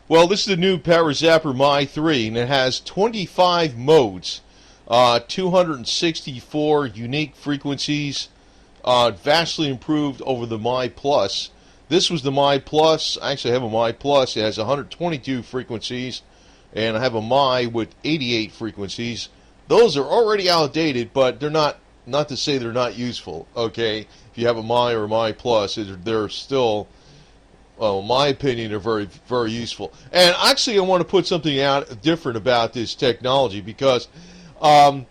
Well, this is the new ParaZapper MY3, and it has 25 modes, 264 unique frequencies, vastly improved over the My Plus. This was the My Plus. I actually have a My Plus. It has 122 frequencies, and I have a My with 88 frequencies. Those are already outdated, but they're not to say they're not useful. Okay, if you have a My or a My Plus, they're still, well, in my opinion, are very, very useful. And actually, I want to put something out different about this technology because I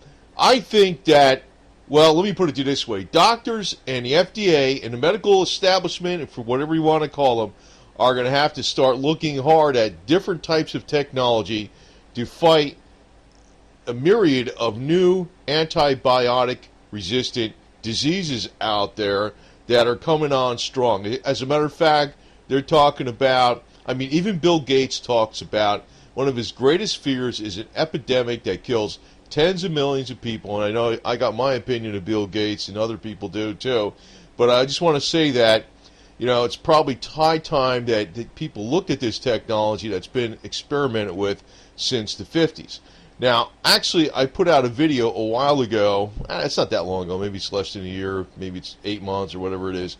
think that, well, let me put it to you this way. Doctors and the FDA and the medical establishment, for whatever you want to call them, are going to have to start looking hard at different types of technology to fight a myriad of new antibiotic-resistant diseases out there that are coming on strong. As a matter of fact, they're talking about, I mean, even Bill Gates talks about one of his greatest fears is an epidemic that kills tens of millions of people. And I know I got my opinion of Bill Gates, and other people do too. But I just want to say that, you know, it's probably high time that people look at this technology that's been experimented with since the 50s. Now, actually, I put out a video a while ago. It's not that long ago. Maybe it's less than a year. Maybe it's 8 months or whatever it is.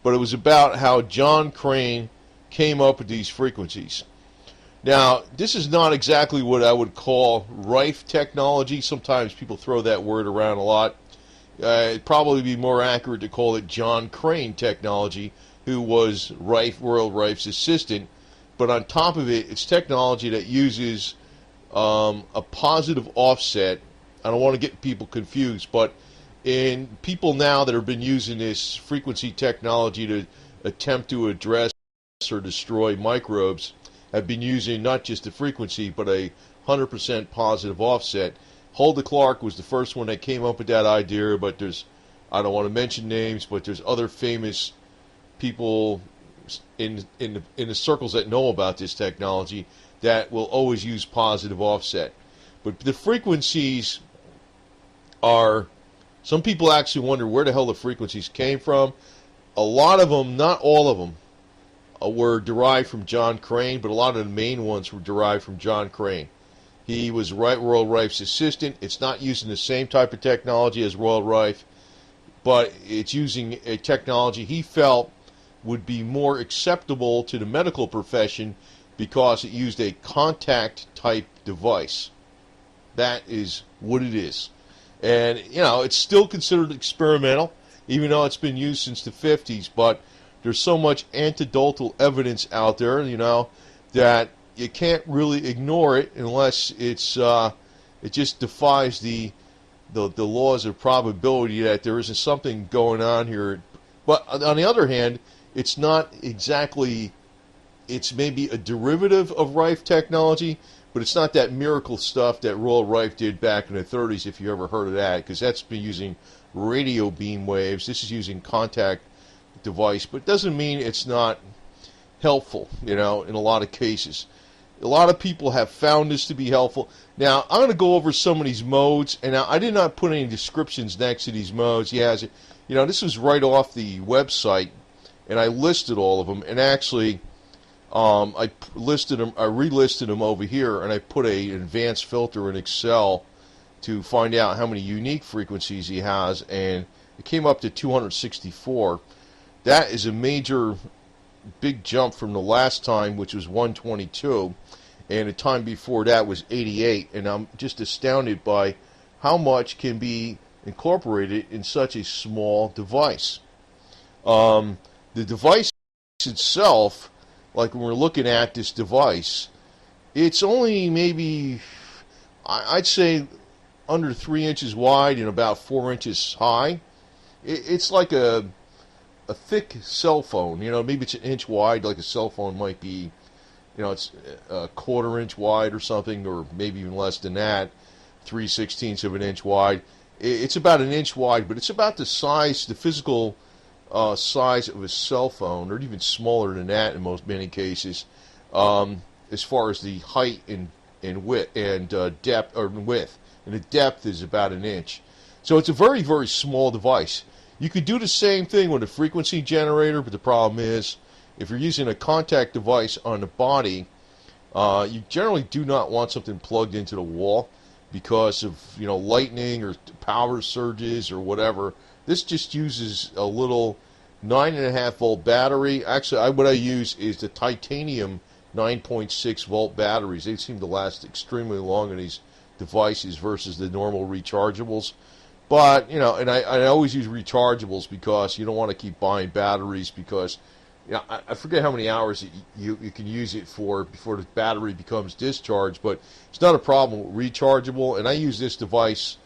But it was about how John Crane came up with these frequencies. Now, this is not exactly what I would call rife technology. Sometimes people throw that word around a lot. It'd probably be more accurate to call it John Crane technology, who was Royal Rife's assistant. But on top of it, it's technology that uses a positive offset. I don't want to get people confused, but in people now that have been using this frequency technology to attempt to address or destroy microbes have been using not just the frequency but a 100% positive offset. Hulda Clark was the first one that came up with that idea, but there's, I don't want to mention names, but there's other famous people in the circles that know about this technology that will always use positive offset. But the frequencies are, some people actually wonder where the hell the frequencies came from. A lot of them, not all of them, were derived from John Crane, but a lot of the main ones were derived from John Crane. He was Royal Rife's assistant. It's not using the same type of technology as Royal Rife, but it's using a technology he felt would be more acceptable to the medical profession because it used a contact type device. That is what it is. And, you know, it's still considered experimental, even though it's been used since the 50s, but there's so much anecdotal evidence out there, you know, that you can't really ignore it unless it's it just defies the laws of probability that there isn't something going on here. But on the other hand, it's not exactly, it's maybe a derivative of Rife technology, but it's not that miracle stuff that Royal Rife did back in the 30s, if you ever heard of that, because that's been using radio beam waves. This is using contact device, but it doesn't mean it's not helpful, you know, in a lot of cases. A lot of people have found this to be helpful. Now, I'm going to go over some of these modes, and now I did not put any descriptions next to these modes. You know, this was right off the website, and I listed all of them, and actually I relisted them over here, and I put an advanced filter in Excel to find out how many unique frequencies he has, and it came up to 264. That is a major big jump from the last time, which was 122, and the time before that was 88, and I'm just astounded by how much can be incorporated in such a small device. The device itself, like when we're looking at this device, it's only maybe, I'd say, under 3 inches wide and about 4 inches high. It's like a thick cell phone. You know, maybe it's an inch wide, like a cell phone might be. You know, it's a 1/4 inch wide or something, or maybe even less than that, 3/16 of an inch wide. It's about an inch wide, but it's about the size, the physical size of a cell phone, or even smaller than that in many cases, as far as the height and width and depth, or width, and the depth is about an inch. So it's a very, very small device. You could do the same thing with a frequency generator, but the problem is, if you're using a contact device on the body, You generally do not want something plugged into the wall because of lightning or power surges or whatever. This just uses a little 9.5 volt battery. Actually, what I use is the titanium 9.6 volt batteries. They seem to last extremely long in these devices versus the normal rechargeables. But and I always use rechargeables because you don't want to keep buying batteries because I forget how many hours you can use it for before the battery becomes discharged, but it's not a problem with rechargeable. And I use this device.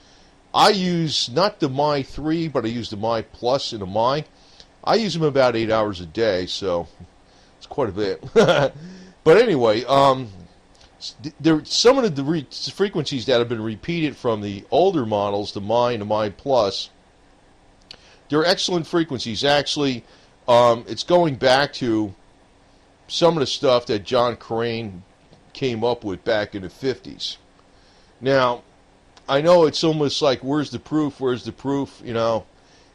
I use not the My3, but I use the My Plus and the My. I use them about 8 hours a day, so it's quite a bit. But anyway, some of the frequencies that have been repeated from the older models, the My and the My Plus, they're excellent frequencies. Actually, it's going back to some of the stuff that John Crane came up with back in the 50s. Now, I know it's almost like, where's the proof? Where's the proof?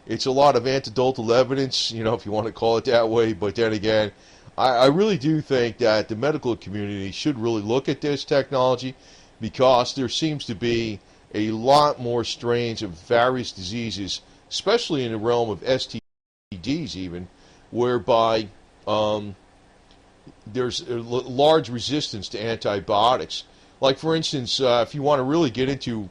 It's a lot of anecdotal evidence, if you want to call it that way. But then again, I really do think that the medical community should really look at this technology because there seems to be a lot more strains of various diseases, especially in the realm of STDs even, whereby there's a large resistance to antibiotics. Like, for instance, if you want to really get into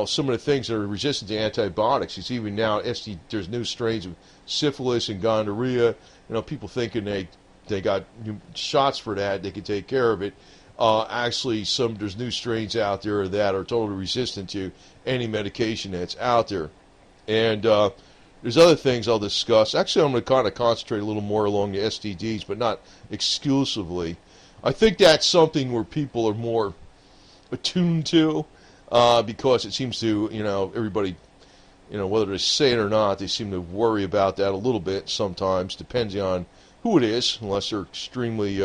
some of the things that are resistant to antibiotics, it's even now there's new strains of syphilis and gonorrhea. People thinking they got shots for that, they can take care of it. Actually, there's new strains out there that are totally resistant to any medication that's out there. And there's other things I'll discuss. Actually, I'm going to kind of concentrate a little more along the STDs, but not exclusively. I think that's something where people are more attuned to because it seems to, everybody, whether they say it or not, they seem to worry about that a little bit sometimes, depending on who it is, unless they're extremely,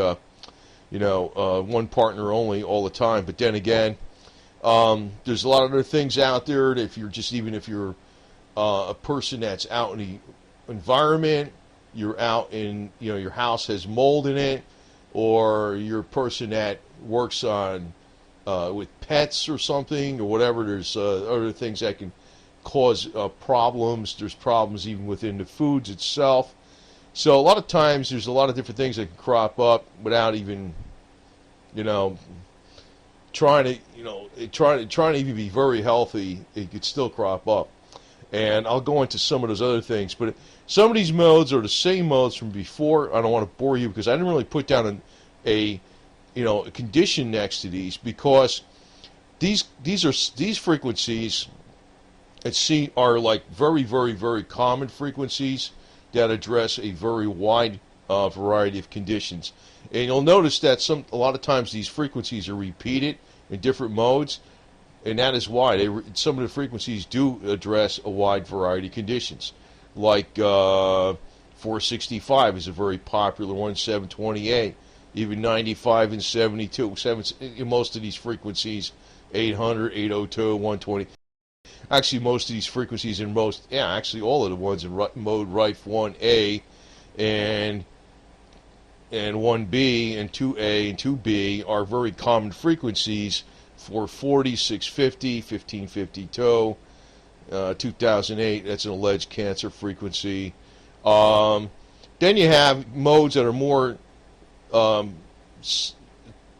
one partner only all the time. But then again, there's a lot of other things out there that if you're a person that's out in the environment, you're out in, your house has mold in it, or you're a person that works on with pets or something or whatever. There's other things that can cause problems. There's problems even within the foods itself. So a lot of times there's a lot of different things that can crop up without even, trying to even be very healthy. It could still crop up. And I'll go into some of those other things. But some of these modes are the same modes from before. I don't want to bore you because I didn't really put down a condition next to these because these frequencies are like very, very, very common frequencies that address a very wide variety of conditions. And you'll notice that a lot of times these frequencies are repeated in different modes, and that is why some of the frequencies do address a wide variety of conditions. Like 465 is a very popular one, 728, even 95 and 72. Most of these frequencies, 800, 802, 120. Actually, most of these frequencies actually all of the ones in mode Rife 1A and 1B and 2A and 2B are very common frequencies for 40, 650, 1552, 2008, that's an alleged cancer frequency. Then you have modes that are more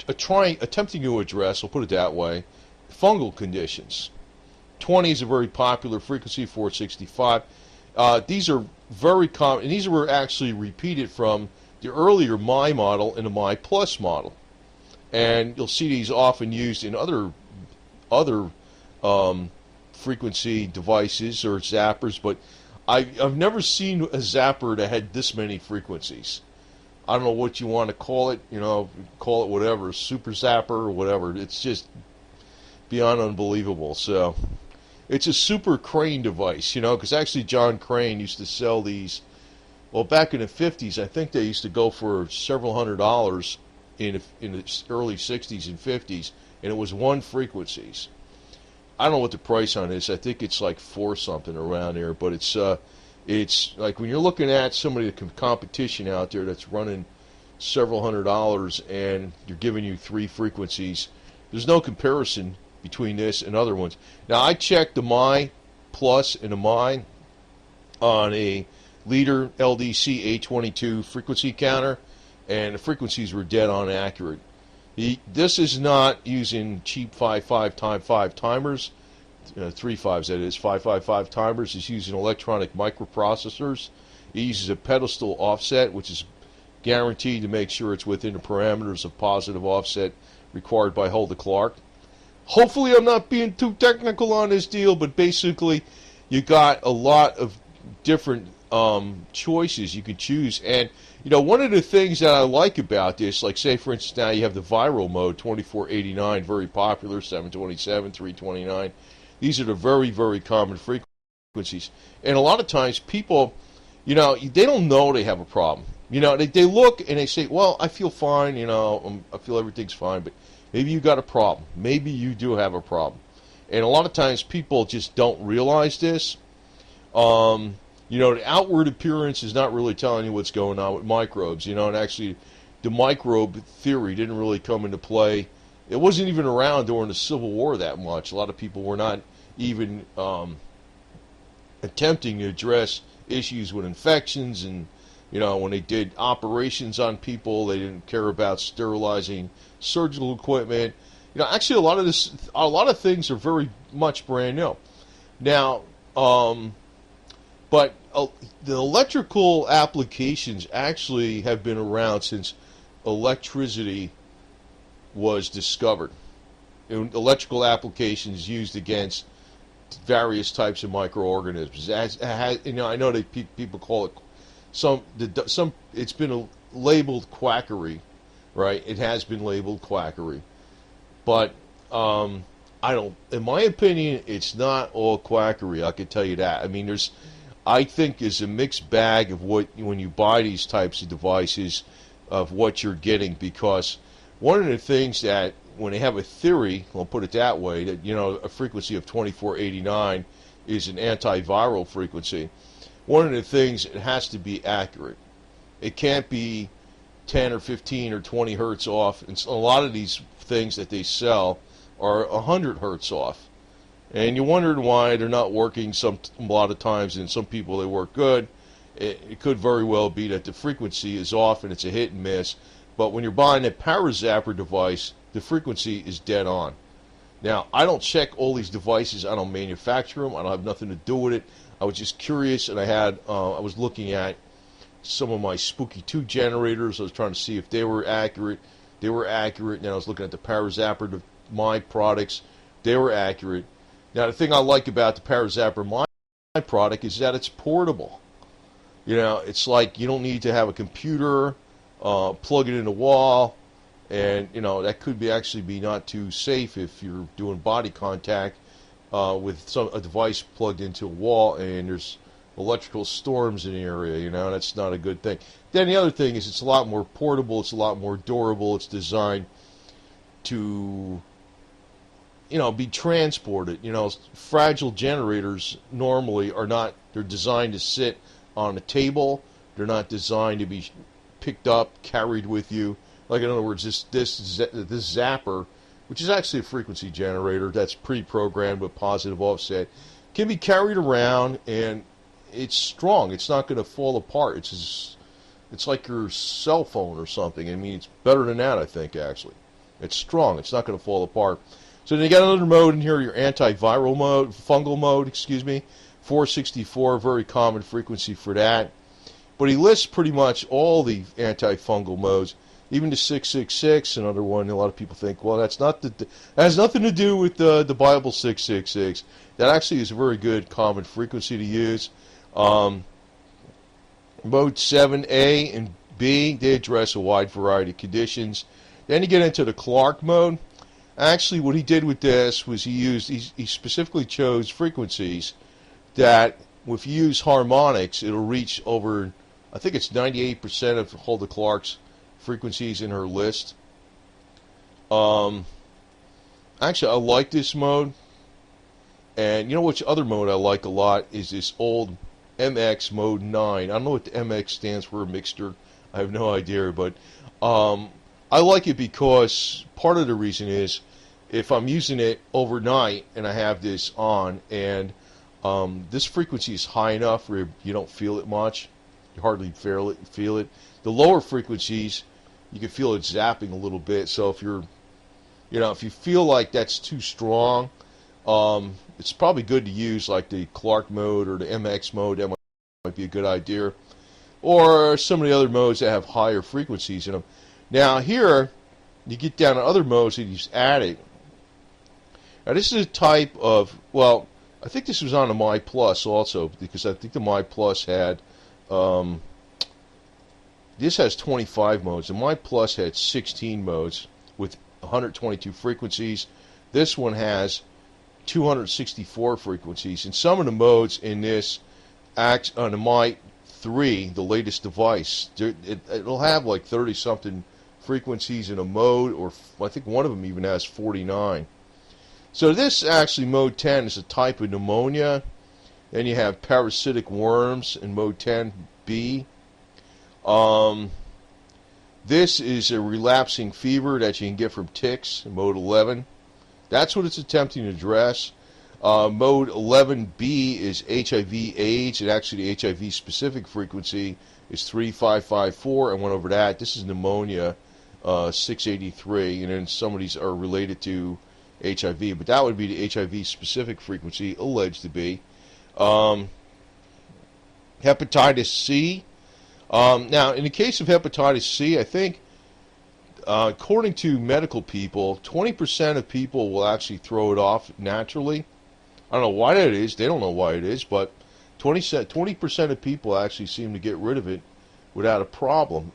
attempting to address, I'll put it that way, fungal conditions. 20 is a very popular frequency, 465. These are very common, and these were actually repeated from the earlier My model and the My Plus model. And you'll see these often used in other frequency devices or zappers, but I've never seen a zapper that had this many frequencies. I don't know what you want to call it, call it whatever, super zapper or whatever. It's just beyond unbelievable. So it's a super Crane device, because actually John Crane used to sell these. Well, back in the 50s, I think they used to go for several $100s in the early 60s and 50s, and it was one frequencies. I don't know what the price on this. I think it's like $4 something around there, but it's like when you're looking at some of the competition out there that's running, several $100s, and you're giving you 3 frequencies. There's no comparison between this and other ones. Now, I checked the My Plus and the My on a Leader LDC A22 frequency counter, and the frequencies were dead on accurate. This is not using cheap 5.5 times 5 timers, 3 5s that is, 5.55 timers. It's using electronic microprocessors. It uses a pedestal offset, which is guaranteed to make sure it's within the parameters of positive offset required by Hulda Clark. Hopefully I'm not being too technical on this deal, but basically you got a lot of different choices you can choose. And you know, one of the things that I like about this, like say for instance now you have the viral mode, 2489, very popular, 727, 329. These are the very, very common frequencies. And a lot of times people, you know, they don't know they have a problem. You know, they look and they say, well, I feel fine, you know, I feel everything's fine, but maybe you got a problem. Maybe you do have a problem. And a lot of times people just don't realize this. You know, the outward appearance is not really telling you what's going on with microbes, you know, and actually the microbe theory didn't really come into play. It wasn't even around during the Civil War that much. A lot of people were not even attempting to address issues with infections, and you know, when they did operations on people, they didn't care about sterilizing surgical equipment. You know, actually a lot of things are very much brand new. Now, but the electrical applications actually have been around since electricity was discovered. Electrical applications used against various types of microorganisms. You know, I know that people call it it's been labeled quackery, right? It has been labeled quackery, but I don't. In my opinion, it's not all quackery. I can tell you that. I mean, I think is a mixed bag of what when you buy these types of devices of what you're getting, because one of the things that when they have a theory, I'll put it that way, that you know a frequency of 2489 is an antiviral frequency. One of the things, it has to be accurate. It can't be 10 or 15 or 20 hertz off. And a lot of these things that they sell are 100 hertz off. And you wondered why they're not working a lot of times, and some people they work good. It could very well be that the frequency is off and it's a hit and miss. But when you're buying a ParaZapper device, the frequency is dead on. Now, I don't check all these devices. I don't manufacture them. I don't have nothing to do with it. I was just curious, and I was looking at some of my Spooky 2 generators. I was trying to see if they were accurate. They were accurate. And I was looking at the ParaZapper My products. They were accurate. Now, the thing I like about the ParaZapper My product is that it's portable. You know, it's like you don't need to have a computer, plug it in the wall, and you know that could actually be not too safe if you're doing body contact with a device plugged into a wall and there's electrical storms in the area. You know, that's not a good thing. Then the other thing is it's a lot more portable. It's a lot more durable. It's designed to, you know, be transported. You know, fragile generators normally are not. They're designed to sit on a table. They're not designed to be picked up, carried with you. Like in other words, this Zapper, which is actually a frequency generator that's pre-programmed with positive offset, can be carried around, and it's strong. It's not going to fall apart. It's like your cell phone or something. I mean, it's better than that, I think, actually. It's strong. It's not going to fall apart. So then you got another mode in here, your antiviral mode, fungal mode, excuse me, 464, very common frequency for that. But he lists pretty much all the antifungal modes, even the 666, another one. A lot of people think, well, that has nothing to do with the Bible 666. That actually is a very good common frequency to use. Mode 7A and B, they address a wide variety of conditions. Then you get into the Clark mode. Actually, what he did with this was he specifically chose frequencies that, if you use harmonics, it'll reach over, I think it's 98% of Hulda Clark's frequencies in her list. Actually, I like this mode. And you know which other mode I like a lot is this old MX mode 9. I don't know what the MX stands for, mixture. I have no idea, but I like it because part of the reason is if I'm using it overnight and I have this on and this frequency is high enough where you don't feel it much, you hardly feel it. The lower frequencies, you can feel it zapping a little bit. So if you're, if you feel like that's too strong, it's probably good to use like the Clark mode or the MX mode. That might be a good idea, or some of the other modes that have higher frequencies in them. Now here, you get down to other modes that you've added. Now this is a type of, well, I think this was on the My Plus also, because I think the My Plus had, this has 25 modes. The My Plus had 16 modes with 122 frequencies. This one has 264 frequencies. And some of the modes in this act on the My3, the latest device, it'll have like 30-something frequencies in a mode, or I think one of them even has 49. So this actually, mode 10, is a type of pneumonia. Then you have parasitic worms in mode 10B. This is a relapsing fever that you can get from ticks in mode 11. That's what it's attempting to address. Mode 11B is HIV/AIDS, and actually the HIV specific frequency is 3554. I went over that. This is pneumonia, 683, and then some of these are related to HIV, but that would be the HIV specific frequency, alleged to be. Hepatitis C. Now, in the case of hepatitis C, I think, according to medical people, 20% of people will actually throw it off naturally. I don't know why that is. They don't know why it is, but 20% of people actually seem to get rid of it without a problem.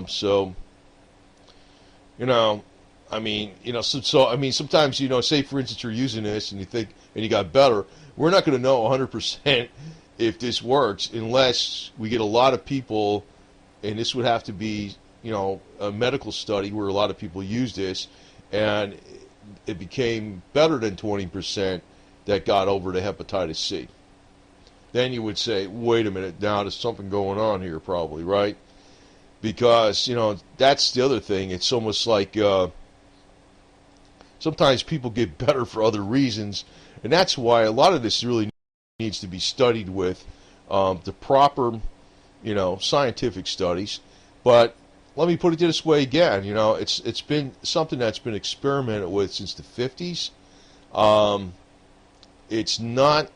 So, I mean, sometimes, say for instance you're using this and you think, and you got better. We're not going to know 100% if this works unless we get a lot of people, and this would have to be, a medical study where a lot of people use this, and it became better than 20% that got over to hepatitis C. Then you would say, wait a minute, now there's something going on here probably, right? Because, that's the other thing. It's almost like sometimes people get better for other reasons, and that's why a lot of this really needs to be studied with the proper, scientific studies. But let me put it this way again. It's been something that's been experimented with since the 50s. It's not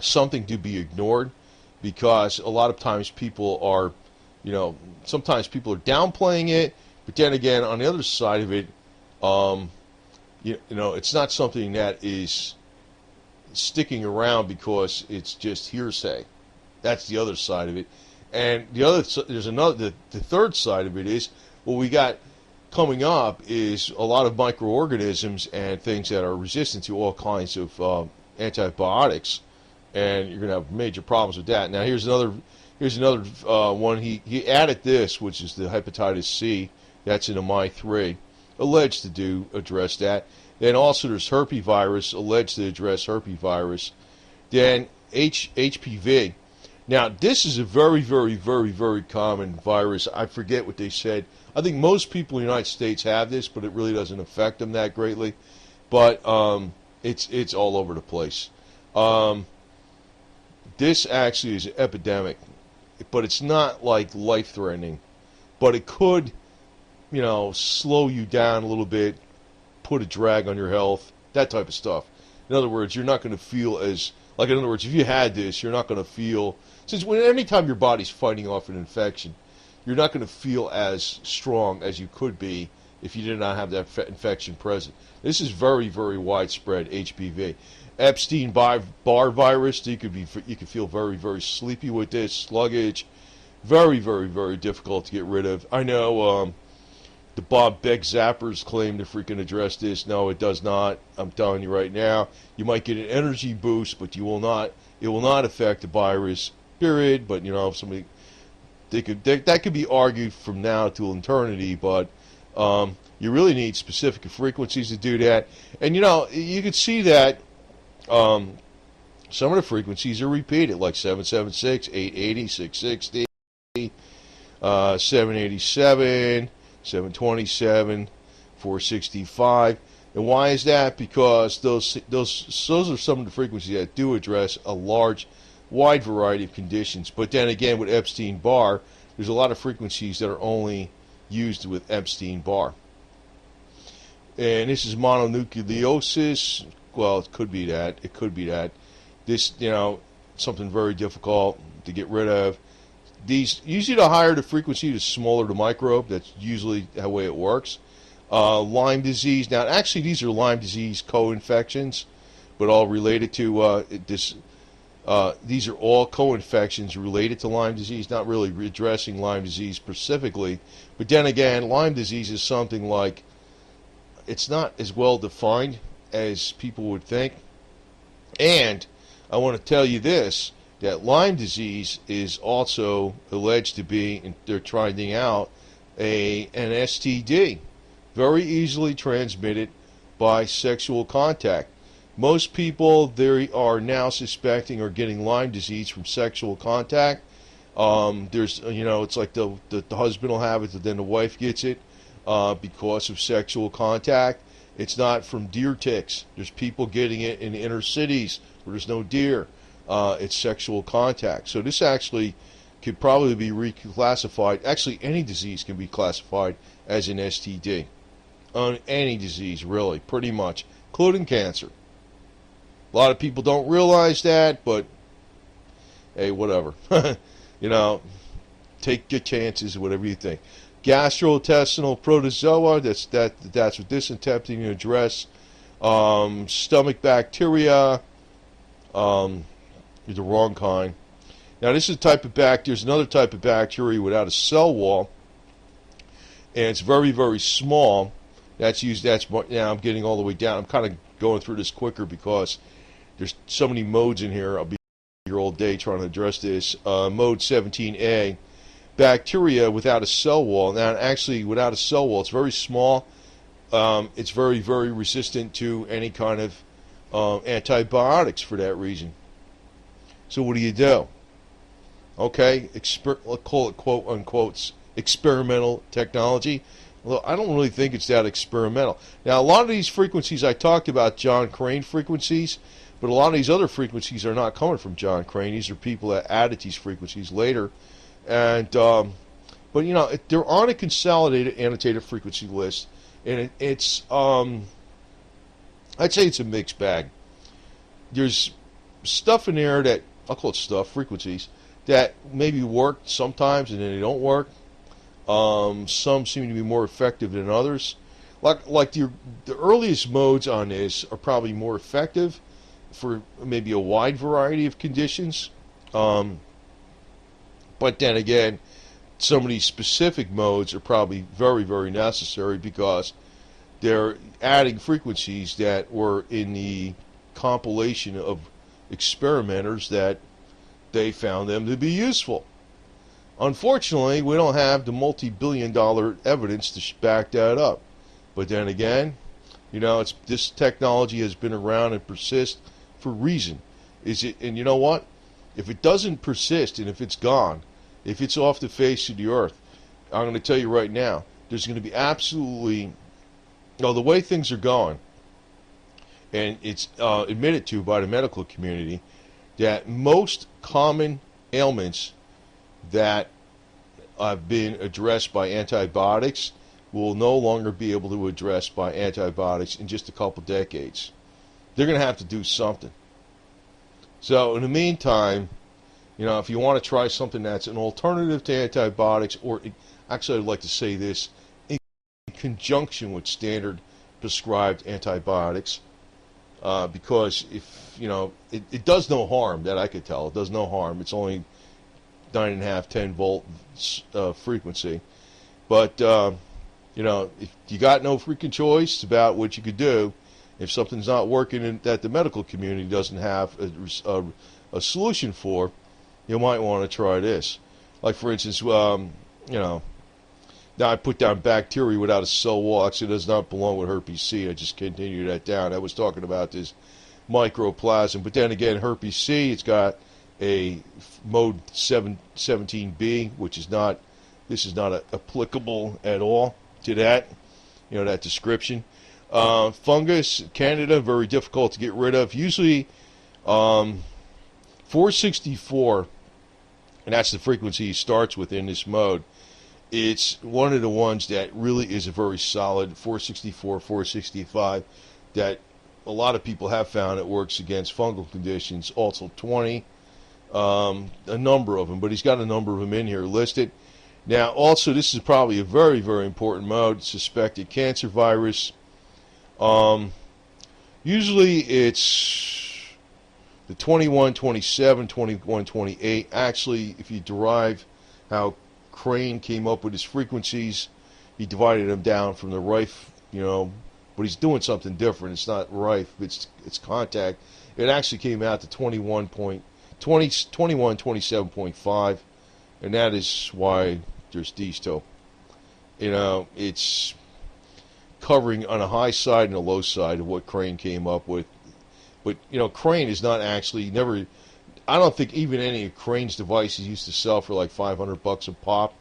something to be ignored, because a lot of times people are, sometimes people are downplaying it. But then again, on the other side of it, it's not something that is sticking around because it's just hearsay. That's the other side of it. And the third side of it is, what we got coming up is a lot of microorganisms and things that are resistant to all kinds of antibiotics, and you're going to have major problems with that. Now here's another one. He added this, which is the hepatitis C. That's in a My3, alleged to address that. Then also there's herpesvirus, alleged to address herpesvirus. Then HPV. Now this is a very, very, very, very common virus. I forget what they said. I think most people in the United States have this, but it really doesn't affect them that greatly. But it's all over the place. This actually is an epidemic, but it's not like life-threatening. But it could, slow you down a little bit, put a drag on your health, that type of stuff. In other words, you're not going to feel as, in other words, if you had this, you're not going to feel, since anytime your body's fighting off an infection, you're not going to feel as strong as you could be if you did not have that infection present. This is very, very widespread, HPV. Epstein-Barr virus, you could feel very, very sleepy with this, sluggish, very, very, very difficult to get rid of. I know the Bob Beck zappers claim to freaking address this. No, it does not. I'm telling you right now. You might get an energy boost, but you will not. It will not affect the virus. Period. But somebody, that could be argued from now to eternity. But you really need specific frequencies to do that. And you could see that some of the frequencies are repeated, like 776, 880, 660. 787, 727, 465. And why is that? Because those are some of the frequencies that do address a wide variety of conditions. But then again, with Epstein-Barr, there's a lot of frequencies that are only used with Epstein-Barr. And this is mononucleosis. Well, it could be that. It could be that. This, something very difficult to get rid of. These, usually the higher the frequency, the smaller the microbe. That's usually the way it works. Lyme disease. Now, actually, these are Lyme disease co-infections, but all related to this. These are all co-infections related to Lyme disease, not really addressing Lyme disease specifically. But then again, Lyme disease is something like, it's not as well defined as people would think. And I want to tell you this, that Lyme disease is also alleged to be, and they're trying out, an STD. Very easily transmitted by sexual contact. Most people they are now suspecting are getting Lyme disease from sexual contact. There's, it's like the husband will have it, and then the wife gets it because of sexual contact. It's not from deer ticks. There's people getting it in the inner cities where there's no deer. It's sexual contact. So this actually could probably be reclassified. Actually, any disease can be classified as an STD. On any disease, really, pretty much, including cancer. A lot of people don't realize that, but hey, whatever. Take your chances, whatever you think. Gastrointestinal protozoa, that's what this is attempting to address. Stomach bacteria, the wrong kind. Now, this is a type of bacteria. There's another type of bacteria without a cell wall, and it's very, very small. That's used. Now I'm getting all the way down. I'm kind of going through this quicker because there's so many modes in here. I'll be here all day trying to address this. Mode 17A, bacteria without a cell wall. Now, actually, without a cell wall, it's very small. It's very, very resistant to any kind of antibiotics for that reason. So what do? Okay, let's call it quote unquote experimental technology. Although I don't really think it's that experimental. Now, a lot of these frequencies I talked about, John Crane frequencies, but a lot of these other frequencies are not coming from John Crane. These are people that added these frequencies later. And but they're on a consolidated annotated frequency list, and it's I'd say it's a mixed bag. There's stuff in there that I'll call it stuff, frequencies that maybe work sometimes and then they don't work. Some seem to be more effective than others. Like the earliest modes on this are probably more effective for maybe a wide variety of conditions. But then again, some of these specific modes are probably very, very necessary because they're adding frequencies that were in the compilation of experimenters that they found them to be useful. Unfortunately, we don't have the multi-billion-dollar evidence to back that up. But then again, this technology has been around and persists for a reason. And you know what? If it doesn't persist and if it's gone, if it's off the face of the earth, I'm going to tell you right now, there's going to be absolutely, the way things are going, and it's admitted to by the medical community, that most common ailments that have been addressed by antibiotics will no longer be able to be addressed by antibiotics in just a couple decades. They're going to have to do something. So in the meantime, if you want to try something that's an alternative to antibiotics, or actually I'd like to say this, in conjunction with standard prescribed antibiotics, because if it does no harm that I could tell. It does no harm. It's only 9.5, 10 volt frequency. But if you got no freaking choice about what you could do, if something's not working that the medical community doesn't have a solution for, you might want to try this. Like for instance, now I put down bacteria without a cell wall. Actually, it does not belong with herpes C. I just continued that down. I was talking about this mycoplasma, but then again, herpes C, it's got a mode 17B, which is not this is not applicable at all to that, that description. Fungus, Canada, very difficult to get rid of. Usually 464, and that's the frequency he starts with in this mode. It's one of the ones that really is a very solid 464, 465 that a lot of people have found it works against fungal conditions. Also 20, a number of them, but he's got a number of them in here listed. Now, also, this is probably a very, very important mode, suspected cancer virus. Usually it's the 21, 27, 21, 28. Actually, if you derive how Crane came up with his frequencies, he divided them down from the Rife, but he's doing something different. It's not Rife, it's contact. It actually came out to 27.5, and that is why there's these two. It's covering on a high side and a low side of what Crane came up with. But, Crane is not actually, I don't think even any of Crane's devices used to sell for like $500 a pop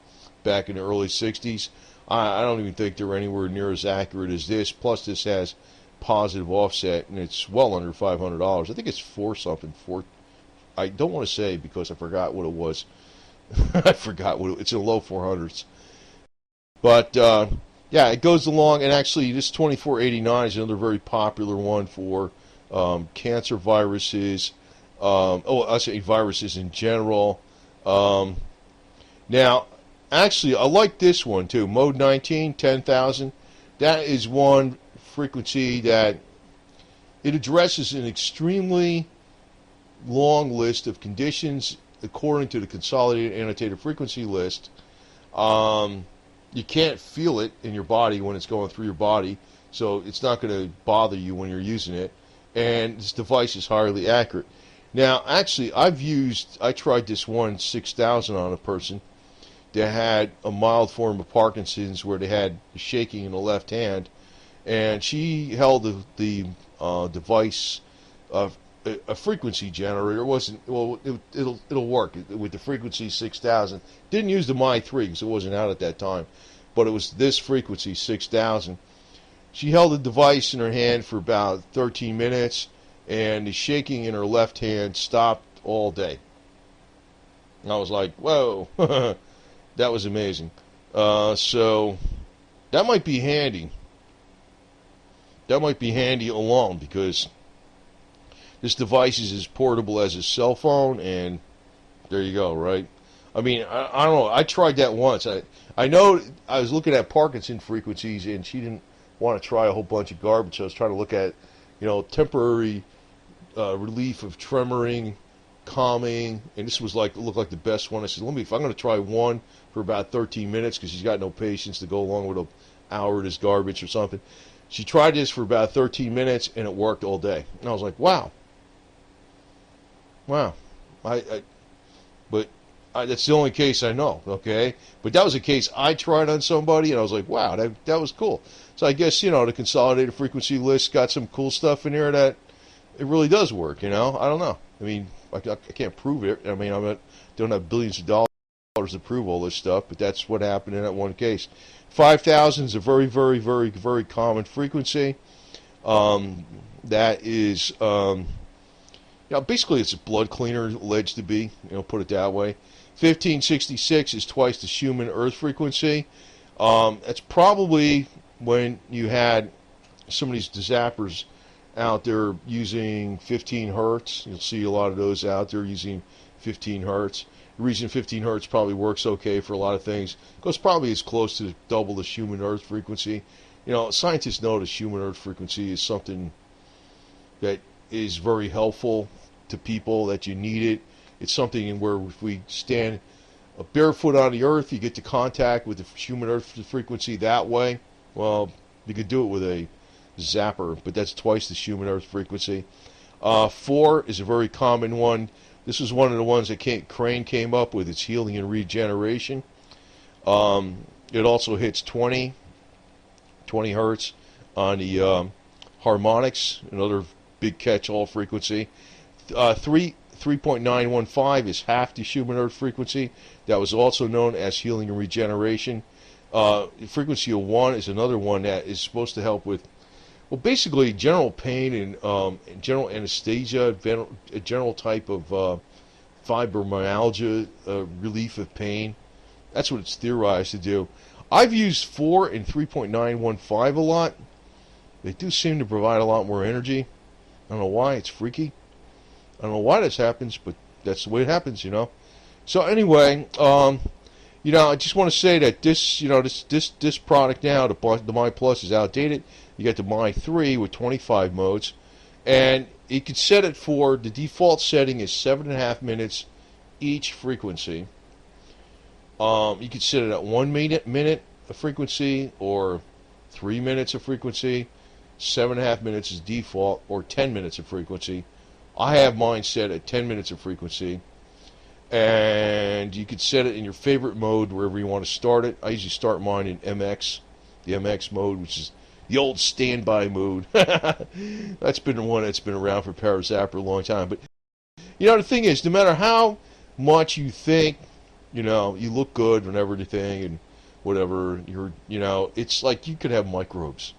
back in the early 60s. I don't even think they're anywhere near as accurate as this. Plus, this has positive offset, and it's well under $500. I think it's four. I don't want to say because I forgot what it was. I forgot what it's in the low 400s. But yeah, it goes along, and actually, this 2489 is another very popular one for cancer viruses. I say viruses in general. Now, actually, I like this one too. Mode 19, 10,000. That is one frequency that it addresses an extremely long list of conditions according to the Consolidated Annotated Frequency List. You can't feel it in your body when it's going through your body, so it's not going to bother you when you're using it. And this device is highly accurate. Now, actually, I tried this one 6,000 on a person that had a mild form of Parkinson's where they had shaking in the left hand, and she held the device, a frequency generator. It wasn't, well, it'll work with the frequency 6,000. Didn't use the MY3 because it wasn't out at that time, but it was this frequency 6,000. She held the device in her hand for about 13 minutes, and the shaking in her left hand stopped all day. And I was like, whoa, that was amazing. So that might be handy. That might be handy alone, because this device is as portable as a cell phone, and there you go, right? I mean, I don't know. I tried that once. I know I was looking at Parkinson frequencies, and she didn't want to try a whole bunch of garbage. So I was trying to look at, temporary relief of tremoring, calming, and this was looked like the best one. I said, if I'm going to try one for about 13 minutes, because she's got no patience to go along with an hour of this garbage or something. She tried this for about 13 minutes, and it worked all day. And I was like, wow. But that's the only case I know, okay? But that was a case I tried on somebody, and I was like, wow, that was cool. So I guess, the Consolidated Frequency List got some cool stuff in there that it really does work, I don't know. I mean, I can't prove it. I mean, don't have billions of dollars to prove all this stuff, but that's what happened in that one case. 5,000 is a very, very, very, very common frequency. That is, basically it's a blood cleaner, alleged to be, put it that way. 1566 is twice the Schumann Earth frequency. That's probably when you had some of these zappers out there using 15 hertz. You'll see a lot of those out there using 15 hertz. The reason 15 hertz probably works okay for a lot of things, because probably it's close to double the Schumann Earth frequency. Scientists know the Schumann Earth frequency is something that is very helpful to people, that you need it. It's something where if we stand barefoot on the earth, you get to contact with the Schumann Earth frequency that way. Well, you could do it with a zapper, but that's twice the Schumann Earth frequency. 4 is a very common one. This is one of the ones that Crane came up with. It's healing and regeneration. It also hits 20 hertz on the harmonics, another big catch-all frequency. 3 3.915 is half the human earth frequency. That was also known as healing and regeneration. Frequency of 1 is another one that is supposed to help with, well, basically general pain and general anesthesia, a general type of fibromyalgia, relief of pain. That's what it's theorized to do. I've used 4 and 3.915 a lot. They do seem to provide a lot more energy. I don't know why. It's freaky. I don't know why this happens, but that's the way it happens, you know. So anyway, you know, I just want to say that this, you know, this product now, the My Plus, is outdated. You got the My 3 with 25 modes, and you can set it for, the default setting is 7.5 minutes each frequency. You can set it at 1 minute of frequency, or 3 minutes of frequency. 7.5 minutes is default, or 10 minutes of frequency. I have mine set at 10 minutes of frequency, and you can set it in your favorite mode wherever you want to start it. I usually start mine in MX, the MX mode, which is the old standby mode. That's been the one that's been around for ParaZapper a long time. But you know, the thing is, no matter how much you think, you know, you look good and everything and whatever, you know, it's like you could have microbes.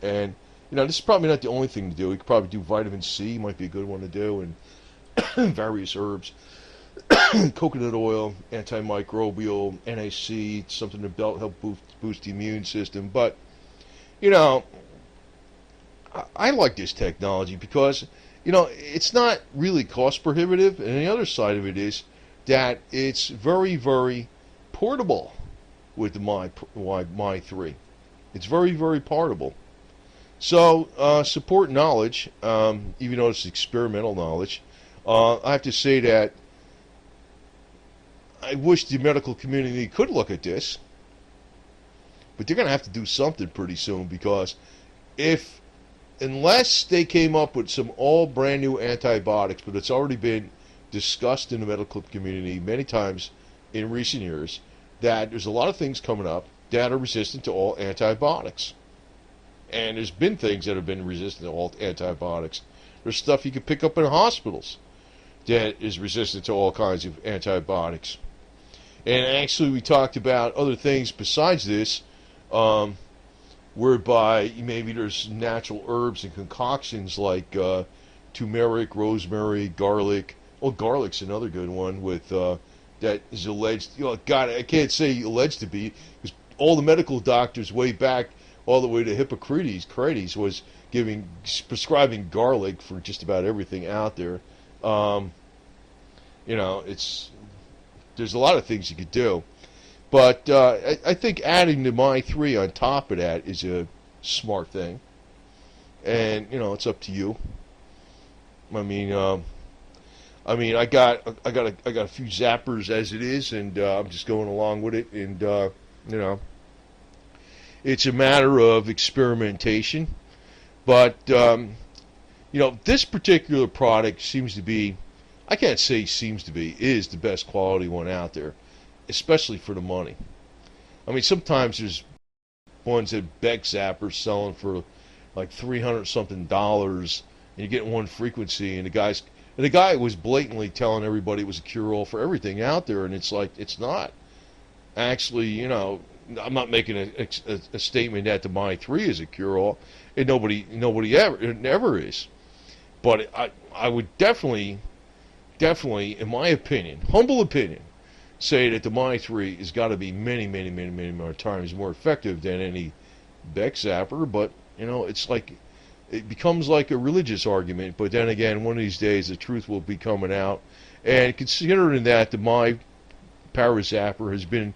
And you know, this is probably not the only thing to do. You could probably do vitamin C, might be a good one to do, and various herbs. Coconut oil, antimicrobial, NAC, something to help boost the immune system. But, you know, I like this technology because, you know, it's not really cost prohibitive. And the other side of it is that it's very, very portable with the My 3. It's very, very portable. So, support knowledge, even though it's experimental knowledge. I have to say that I wish the medical community could look at this, but they're going to have to do something pretty soon, because unless they came up with some all brand new antibiotics, but it's already been discussed in the medical community many times in recent years, that there's a lot of things coming up that are resistant to all antibiotics. And there's been things that have been resistant to all antibiotics. There's stuff you can pick up in hospitals that is resistant to all kinds of antibiotics. And actually, we talked about other things besides this, whereby maybe there's natural herbs and concoctions like turmeric, rosemary, garlic. Oh, garlic's another good one with that is alleged. You know, God, I can't say alleged to be, because all the medical doctors way back, all the way to Hippocrates was prescribing garlic for just about everything out there. You know, there's a lot of things you could do, but I think adding the My 3 on top of that is a smart thing, and you know, it's up to you. I mean, I got a few zappers as it is, and I'm just going along with it, and you know. It's a matter of experimentation, but you know, this particular product seems to be, I can't say seems to be, is the best quality one out there, especially for the money. I mean, sometimes there's ones that Beck Zapper selling for like $300 something, and you get one frequency, and the guy was blatantly telling everybody it was a cure-all for everything out there, and it's like, it's not. Actually, you know, I'm not making a statement that the My 3 is a cure-all, and nobody ever is. But I would definitely, in my opinion, humble opinion, say that the My 3 has got to be many more times more effective than any Beck Zapper. But you know, it's like, it becomes like a religious argument. But then again, one of these days the truth will be coming out. And considering that the My ParaZapper has been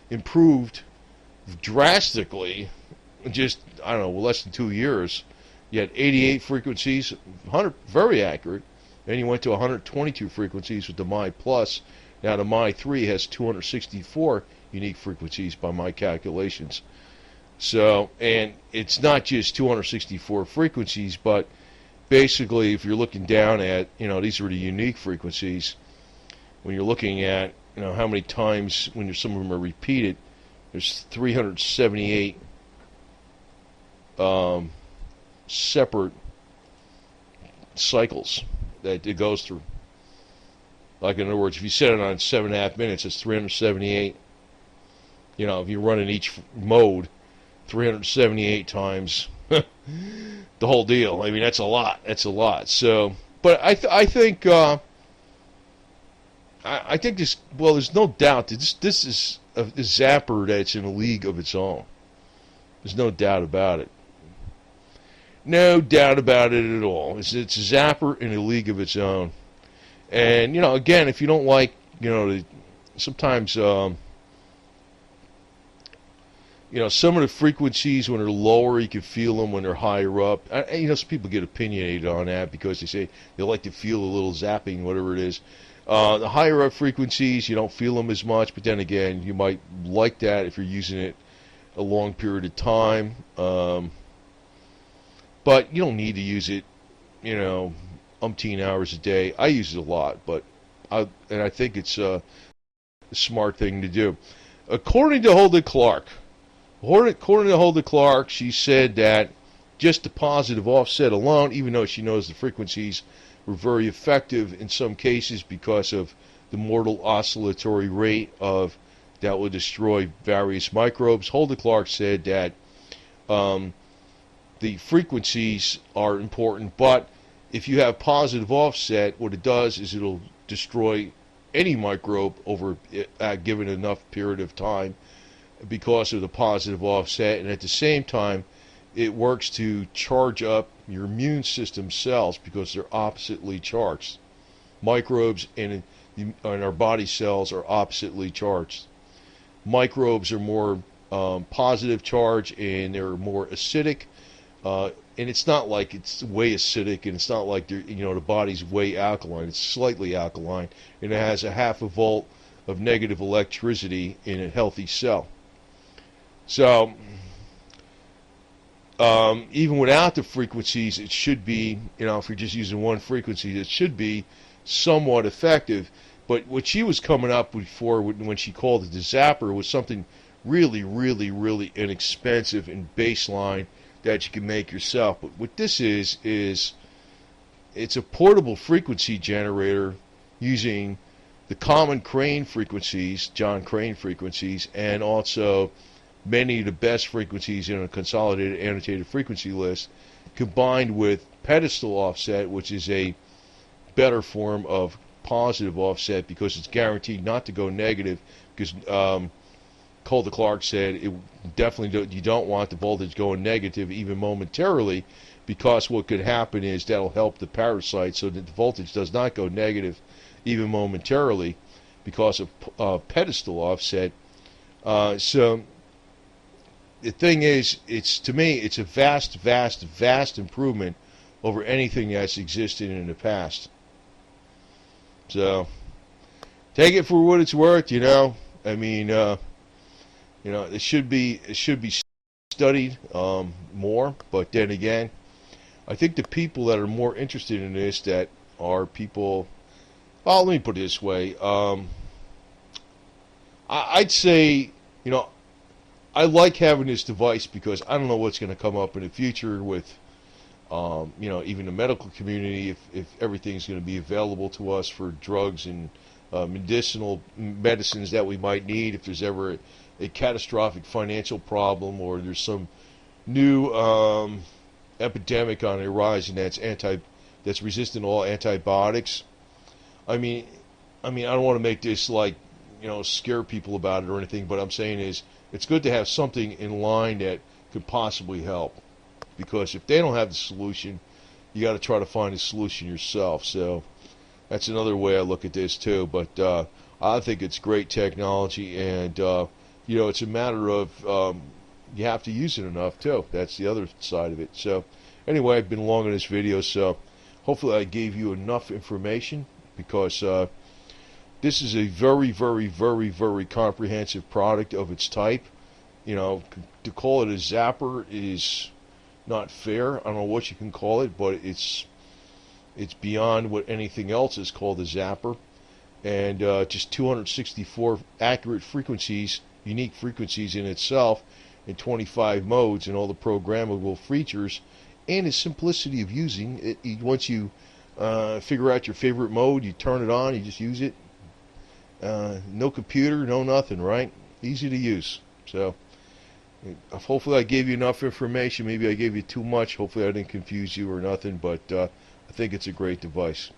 improved drastically, just, I don't know, less than 2 years. You had 88 frequencies, 100, very accurate. Then you went to 122 frequencies with the My Plus. Now the My 3 has 264 unique frequencies by my calculations. So, and it's not just 264 frequencies, but basically, if you're looking down at, you know, these are the unique frequencies. When you're looking at, you know, how many times, when some of them are repeated, there's 378 separate cycles that it goes through. Like, in other words, if you set it on 7.5 minutes, it's 378. You know, if you run in each mode 378 times the whole deal. I mean, that's a lot. That's a lot. So, but I think I think this. Well, there's no doubt that this is a Zapper that's in a league of its own. There's no doubt about it. No doubt about it at all. It's a Zapper in a league of its own. And, you know, again, if you don't like, you know, sometimes, you know, some of the frequencies when they're lower, you can feel them when they're higher up. You know, some people get opinionated on that because they say they like to feel a little zapping, whatever it is. The higher up frequencies, you don't feel them as much, but then again, you might like that if you're using it a long period of time. But you don't need to use it, you know, umpteen hours a day. I use it a lot, but I think it's a smart thing to do. According to Hulda Clark, she said that just the positive offset alone, even though she knows the frequencies were very effective in some cases because of the mortal oscillatory rate of that will destroy various microbes. Hulda Clark said that the frequencies are important, but if you have positive offset, what it does is it'll destroy any microbe over a given enough period of time because of the positive offset, and at the same time it works to charge up your immune system cells because they're oppositely charged. Microbes and our body cells are oppositely charged. Microbes are more positive charge and they're more acidic. And it's not like it's way acidic, and it's not like the body's way alkaline. It's slightly alkaline, and it has a 0.5 volt of negative electricity in a healthy cell. So, even without the frequencies, it should be, if you're just using one frequency, it should be somewhat effective. But what she was coming up before when she called it the Zapper was something really, really, really inexpensive and baseline that you can make yourself. But what this is it's a portable frequency generator using the common Crane frequencies, John Crane frequencies, and also many of the best frequencies in a consolidated annotated frequency list, combined with pedestal offset, which is a better form of positive offset because it's guaranteed not to go negative, because Hulda Clark said it definitely you don't want the voltage going negative even momentarily, because what could happen is that'll help the parasite so that the voltage does not go negative even momentarily because of pedestal offset. So the thing is, to me, it's a vast, vast, vast improvement over anything that's existed in the past. So take it for what it's worth, I mean, it should be studied more. But then again, I think the people that are more interested in this, that are people. Well, let me put it this way. I'd say, I like having this device because I don't know what's going to come up in the future with, even the medical community, if everything's going to be available to us for drugs and medicinal medicines that we might need, if there's ever a catastrophic financial problem, or there's some new epidemic on the horizon that's resistant to all antibiotics. I mean, I don't want to make this like, scare people about it or anything, but I'm saying is it's good to have something in line that could possibly help, because if they don't have the solution, you got to try to find a solution yourself. So that's another way I look at this too. But I think it's great technology, and it's a matter of you have to use it enough too. That's the other side of it. So anyway, I've been long on this video, so hopefully I gave you enough information, because this is a very, very, very, very comprehensive product of its type. To call it a Zapper is not fair. I don't know what you can call it, but it's beyond what anything else is called a Zapper. And just 264 accurate frequencies, unique frequencies in itself, in 25 modes, and all the programmable features, and its simplicity of using it. Once you figure out your favorite mode. You turn it on, you just use it. No computer, no nothing, right? Easy to use. So hopefully I gave you enough information. Maybe I gave you too much. Hopefully I didn't confuse you or nothing, but I think it's a great device.